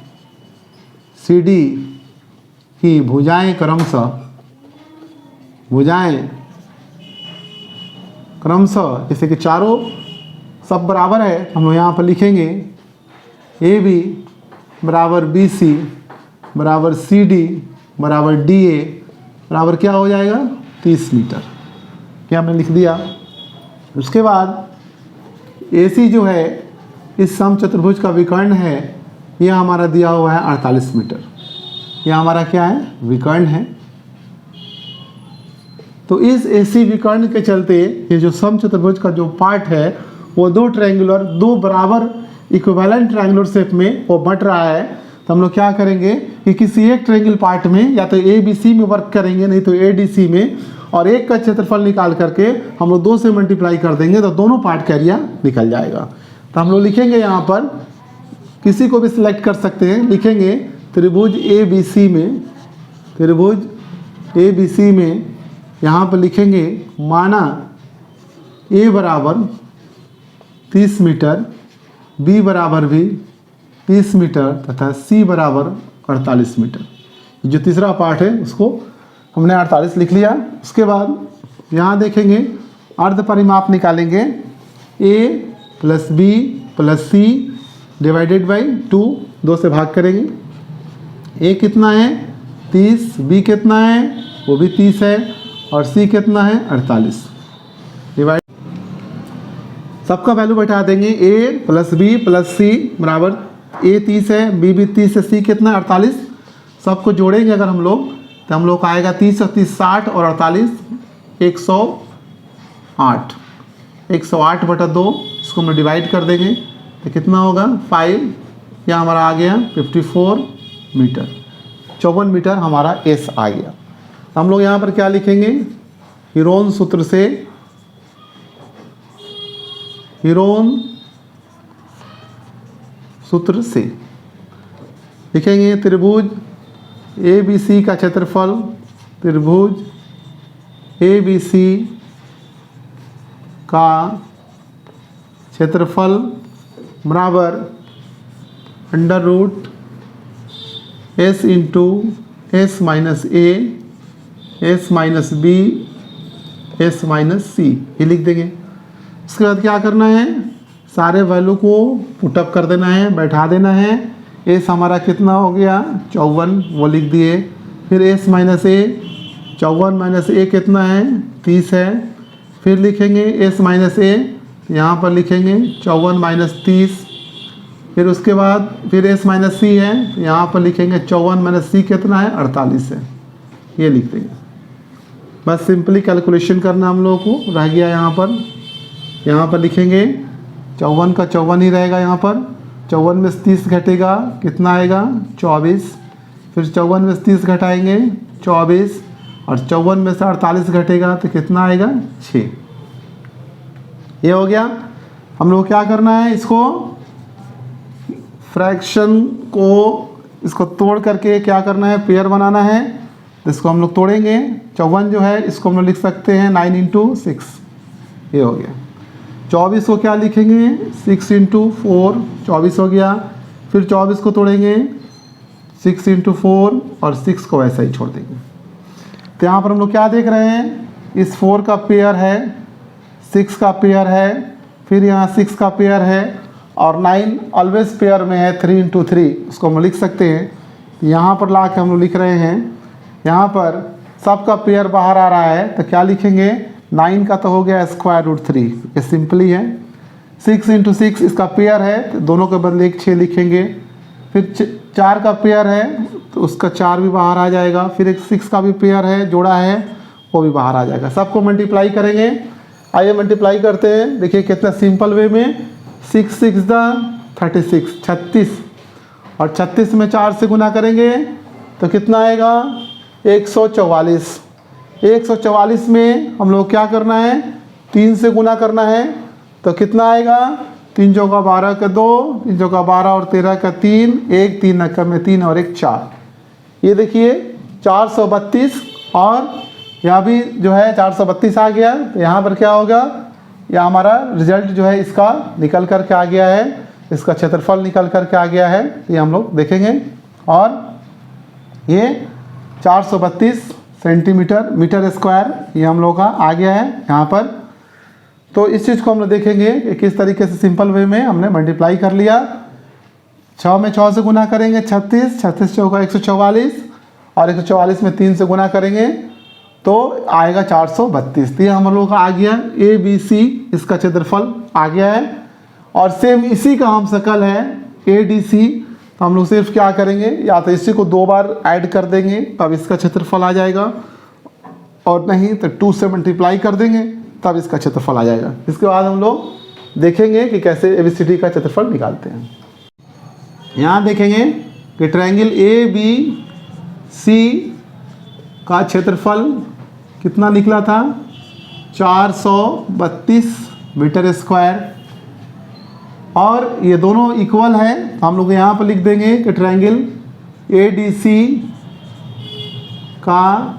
की भुजाएं क्रमशः जैसे कि चारों सब बराबर है, हम लोग यहाँ पर लिखेंगे AB बराबर BC बराबर CD बराबर DA बराबर क्या हो जाएगा 30 मीटर। क्या हमने लिख दिया। उसके बाद AC जो है इस समचतुर्भुज का विकर्ण है, यह हमारा दिया हुआ है 48 मीटर। यह हमारा क्या है, विकर्ण है। तो इस AC विकर्ण के चलते ये जो समचतुर्भुज का जो पार्ट है वो 2 बराबर इक्विवेलेंट ट्रायंगुलर शेप में वो बट रहा है। तो हम लोग क्या करेंगे कि किसी एक ट्रायंगल पार्ट में या तो ABC में वर्क करेंगे, नहीं तो ADC में, और एक का क्षेत्रफल निकाल करके हम लोग 2 से मल्टीप्लाई कर देंगे, तो दोनों पार्ट का एरिया निकल जाएगा। तो हम लोग लिखेंगे यहाँ पर, किसी को भी सिलेक्ट कर सकते हैं, लिखेंगे त्रिभुज ABC में यहाँ पर लिखेंगे माना A बराबर 30 मीटर, B बराबर भी 30 मीटर तथा C बराबर 48 मीटर। जो तीसरा पार्ट है उसको हमने 48 लिख लिया। उसके बाद यहाँ देखेंगे अर्ध परिमाप निकालेंगे, A + B + C divided by 2 से भाग करेंगे। A कितना है 30, B कितना है वो भी 30 है, और C कितना है 48। डिवाइड सबका वैल्यू बैठा देंगे, A + B + C बराबर A 30 है, B भी 30 है, C कितना 48। सबको जोड़ेंगे अगर हम लोग तो हम लोग को आएगा 30 और 30 60 और 48 108। 108/2 इसको हम डिवाइड कर देंगे तो कितना होगा 5। यह हमारा आ गया 54 मीटर, 54 मीटर हमारा S आ गया। तो हम लोग यहाँ पर क्या लिखेंगे, हीरोन सूत्र से लिखेंगे त्रिभुज ABC का क्षेत्रफल, त्रिभुज ABC का क्षेत्रफल बराबर √ S × S - A S - B S - C, ये लिख देंगे। उसके बाद क्या करना है, सारे वैल्यू को पुटअप कर देना है, बैठा देना है। S हमारा कितना हो गया 54, वो लिख दिए। फिर S - A, 54 - A कितना है 30 है। फिर लिखेंगे S - A, यहाँ पर लिखेंगे 54 - 30। फिर उसके बाद फिर S - C है, यहाँ पर लिखेंगे 54 - C कितना है 48 है, ये लिख देंगे। बस सिंपली कैलकुलेशन करना हम लोगों को रह गया। यहाँ पर लिखेंगे 54 का 54 ही रहेगा। यहाँ पर 54 में से 30 घटेगा कितना आएगा 24। फिर 54 में से 30 घटाएंगे 24, और 54 में से 48 घटेगा तो कितना आएगा 6। ये हो गया। हम लोग क्या करना है, इसको फ्रैक्शन को इसको तोड़ करके क्या करना है, पेयर बनाना है। इसको हम लोग तोड़ेंगे। 54 जो है इसको हम लोग लिख सकते हैं 9 × 6, ये हो गया। 24 को क्या लिखेंगे, 6 × 4, 24 हो गया। फिर 24 को तोड़ेंगे 6 × 4 और 6 को वैसा ही छोड़ देंगे। तो यहाँ पर हम लोग क्या देख रहे हैं, इस 4 का पेयर है, 6 का पेयर है, फिर यहाँ 6 का पेयर है और 9 ऑलवेज पेयर में है 3 × 3, उसको हम लिख सकते हैं। यहाँ पर ला के हम लोग लिख रहे हैं, यहाँ पर सबका पेयर बाहर आ रहा है तो क्या लिखेंगे, 9 का तो हो गया √3, ये सिंपली है। 6 × 6 इसका पेयर है तो दोनों के बदले एक 6 लिखेंगे। फिर 4 का पेयर है तो उसका 4 भी बाहर आ जाएगा। फिर एक 6 का भी पेयर है, जोड़ा है, वो भी बाहर आ जाएगा। सबको मल्टीप्लाई करेंगे। आइए मल्टीप्लाई करते हैं। देखिए कितना सिंपल वे में, 6 × 6 = 36, 36, और 36 में 4 से गुना करेंगे तो कितना आएगा, 144। 144 में हम लोग क्या करना है, 3 से गुना करना है तो कितना आएगा, 3 × 12 का 2, 3 × 12 और 13 का 3, 1 3 9 में 3 और 1 4। ये देखिए 432, और यहाँ भी जो है 432 आ गया। तो यहाँ पर क्या होगा, यह हमारा रिजल्ट जो है इसका निकल कर के आ गया है, इसका क्षेत्रफल निकल कर के आ गया है। ये हम लोग देखेंगे, और ये 432 सेंटीमीटर मीटर स्क्वायर ये हम लोग का आ गया है यहाँ पर। तो इस चीज़ को हम लोग देखेंगे कि किस तरीके से सिंपल वे में हमने मल्टीप्लाई कर लिया। 6 में 6 से गुना करेंगे 36, 36 चौका 144, और 144 में 3 से गुना करेंगे तो आएगा 432। तो ये हम लोग का आ गया ABC, इसका क्षेत्रफल आ गया है। और सेम इसी का हम शकल है ADC, तो हम लोग सिर्फ क्या करेंगे, या तो इसी को 2 बार ऐड कर देंगे तब इसका क्षेत्रफल आ जाएगा, और नहीं तो 2 से मल्टीप्लाई कर देंगे तब इसका क्षेत्रफल आ जाएगा। इसके बाद हम लोग देखेंगे कि कैसे ABCD का क्षेत्रफल निकालते हैं। यहाँ देखेंगे कि ट्रायंगल ABC का क्षेत्रफल कितना निकला था, 432 मीटर स्क्वायर, और ये दोनों इक्वल है। तो हम लोग यहाँ पर लिख देंगे कि ट्रायंगल ADC का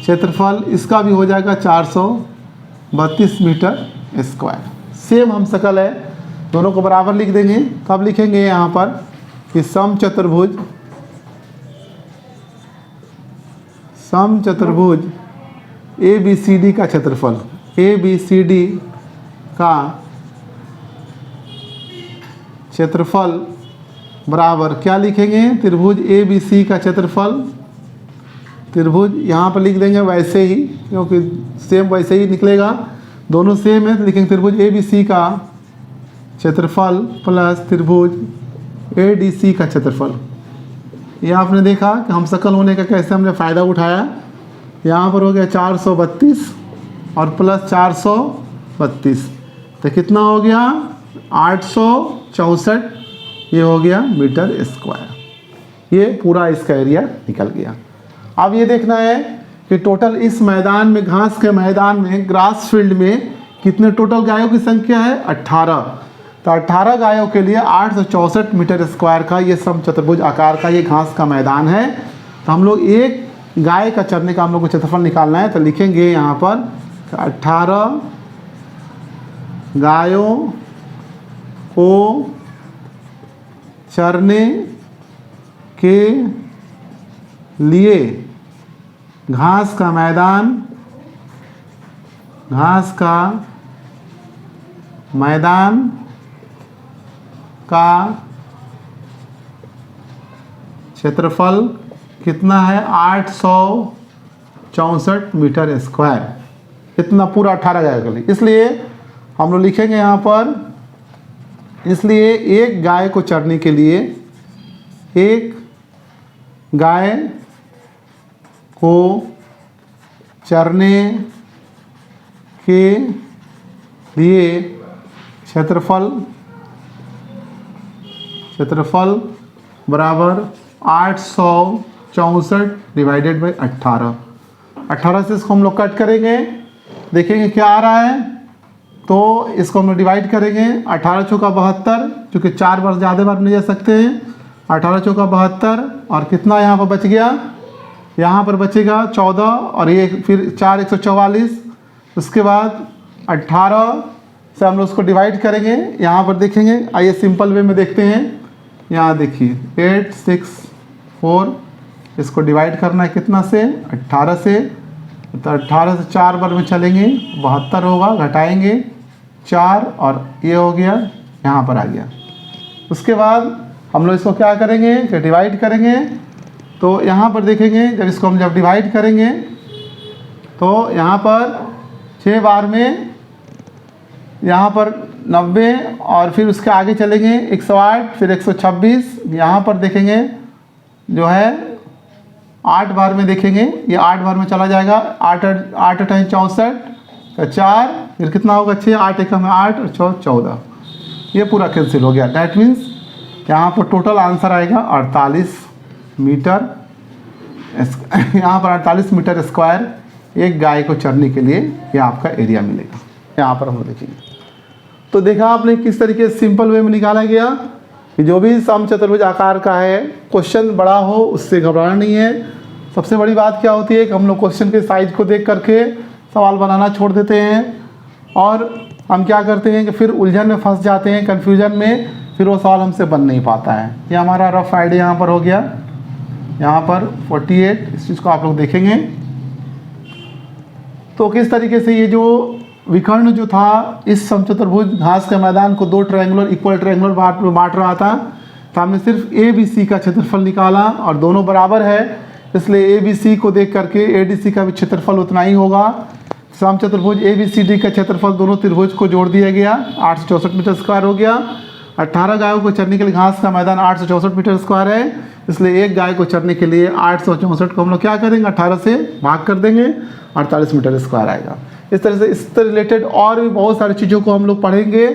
क्षेत्रफल इसका भी हो जाएगा 432 मीटर स्क्वायर। सेम हम शकल है, दोनों को बराबर लिख देंगे। कब लिखेंगे यहाँ पर कि समचतुर्भुज ABCD का क्षेत्रफल, ABCD का क्षेत्रफल बराबर क्या लिखेंगे, त्रिभुज ABC का क्षेत्रफल, त्रिभुज यहाँ पर लिख देंगे वैसे ही, क्योंकि सेम वैसे ही निकलेगा, दोनों सेम है। तो लिखेंगे त्रिभुज ABC का क्षेत्रफल प्लस त्रिभुज ADC का क्षेत्रफल। ये आपने देखा कि हम शकल होने का कैसे हमने फ़ायदा उठाया। यहाँ पर हो गया 432 और प्लस 432, तो कितना हो गया 864, ये हो गया मीटर स्क्वायर। ये पूरा इसका एरिया निकल गया। अब ये देखना है कि टोटल इस मैदान में, घास के मैदान में, ग्रास फील्ड में कितने टोटल गायों की संख्या है, 18। तो 18 गायों के लिए 864 मीटर स्क्वायर का ये समचतुर्भुज आकार का ये घास का मैदान है। तो हम लोग एक गाय का चरने का हम लोग को क्षेत्रफल निकालना है। तो लिखेंगे यहाँ पर 18 गायों को चरने के लिए घास का मैदान का क्षेत्रफल कितना है, 864 मीटर स्क्वायर। इतना पूरा 18 गाय के लिए। इसलिए हम लोग लिखेंगे यहाँ पर, इसलिए एक गाय को चरने के लिए, एक गाय को चरने के लिए क्षेत्रफल बराबर 864 डिवाइडेड बाई 18। 18 से इसको हम लोग कट करेंगे, देखेंगे क्या आ रहा है, तो इसको हम लोग डिवाइड करेंगे 18 चौका 72, क्योंकि 4 बार ज़्यादा बार नहीं जा सकते हैं। 18 चौका 72 और कितना यहाँ पर बच गया, यहाँ पर बचेगा 14 और ये फिर 4 144। उसके बाद 18 से हम लोग उसको डिवाइड करेंगे, यहाँ पर देखेंगे। आइए सिंपल वे में देखते हैं। यहाँ देखिए 8 6 4, इसको डिवाइड करना है कितना से, 18 से। तो 18 से 4 बार में चलेंगे 72 होगा, घटाएंगे 4 और ये हो गया, यहाँ पर आ गया। उसके बाद हम लोग इसको क्या करेंगे कि डिवाइड करेंगे। तो यहाँ पर देखेंगे जब डिवाइड करेंगे तो यहाँ पर 6 बार में यहाँ पर 90 और फिर उसके आगे चलेंगे 108, फिर 126। यहाँ पर देखेंगे जो है 8 बार में देखेंगे, ये 8 बार में चला जाएगा। 8 8 64 का 4, फिर कितना होगा 6, 8 1 में 8 और 4 14, ये पूरा कैंसिल हो गया। डैट मीन्स यहाँ पर टोटल आंसर आएगा 48 मीटर। यहाँ पर 48 मीटर स्क्वायर एक गाय को चरने के लिए ये आपका एरिया मिलेगा। यहाँ पर हम लोग देखेंगे। तो देखा आपने किस तरीके से सिंपल वे में निकाला गया कि जो भी समचतुर्भुज आकार का है, क्वेश्चन बड़ा हो उससे घबराना नहीं है। सबसे बड़ी बात क्या होती है कि हम लोग क्वेश्चन के साइज को देख करके सवाल बनाना छोड़ देते हैं और हम क्या करते हैं कि फिर उलझन में फंस जाते हैं, कन्फ्यूजन में, फिर वो सवाल हमसे बन नहीं पाता है। ये हमारा रफ आइडिया यहाँ पर हो गया। यहाँ पर 48, इस चीज़ को आप लोग देखेंगे। तो किस तरीके से ये जो विकर्ण जो था इस समचतुर्भुज घास के मैदान को 2 ट्रायंगुलर इक्वल ट्रायंगुलर बांट रहा था, तो हमने सिर्फ ए बी सी का क्षेत्रफल निकाला और दोनों बराबर है, इसलिए ए बी सी को देख करके ए डी सी का भी क्षेत्रफल उतना ही होगा। समचतुर्भुज ए बी सी डी का क्षेत्रफल दोनों त्रिभुज को जोड़ दिया गया, 864 मीटर स्क्वायर हो गया। 18 गायों को चरने के लिए घास का मैदान 864 मीटर स्क्वायर है, इसलिए एक गाय को चरने के लिए 864 को हम लोग क्या करेंगे 18 से भाग कर देंगे, 48 मीटर स्क्वायर आएगा। इस तरह से इससे रिलेटेड और भी बहुत सारी चीज़ों को हम लोग पढ़ेंगे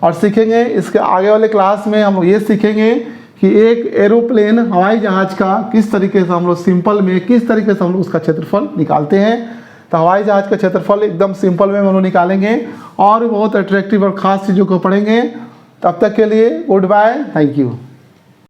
और सीखेंगे। इसके आगे वाले क्लास में हम लोग ये सीखेंगे कि एक एरोप्लेन हवाई जहाज़ का किस तरीके से हम लोग सिंपल में किस तरीके से हम लोग उसका क्षेत्रफल निकालते हैं। तो हवाई जहाज़ का क्षेत्रफल एकदम सिंपल में हम लोग निकालेंगे और भी बहुत अट्रैक्टिव और ख़ास चीज़ों को पढ़ेंगे। तब तक के लिए गुड बाय, थैंक यू।